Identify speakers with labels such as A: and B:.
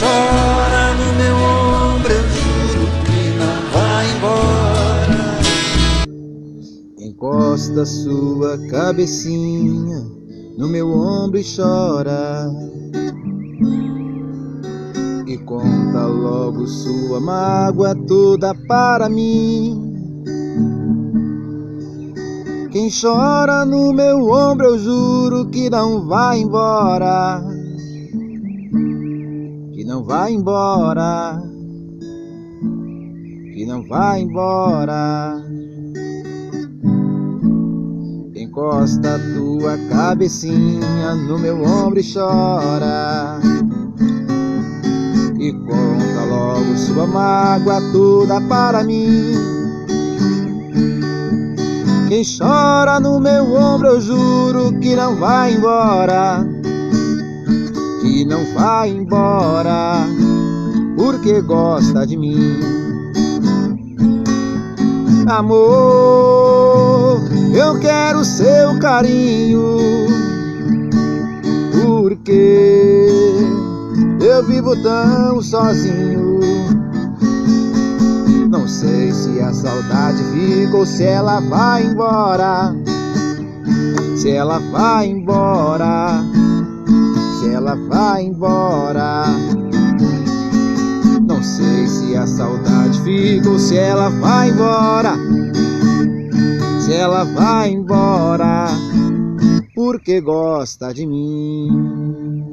A: chora no meu ombro, eu juro que não vai embora.
B: Encosta sua cabecinha no meu ombro e chora, e conta logo sua mágoa toda para mim. Quem chora no meu ombro, eu juro que não vai embora, que não vai embora, que não vai embora. Encosta tua cabecinha no meu ombro e chora, e conta logo sua mágoa toda para mim. Quem chora no meu ombro, eu juro que não vai embora, que não vai embora, porque gosta de mim. Amor, eu quero seu carinho, porque eu vivo tão sozinho. Não sei se a saudade fica ou se ela vai embora, se ela vai embora, se ela vai embora. Não sei se a saudade fica ou se ela vai embora, se ela vai embora, porque gosta de mim.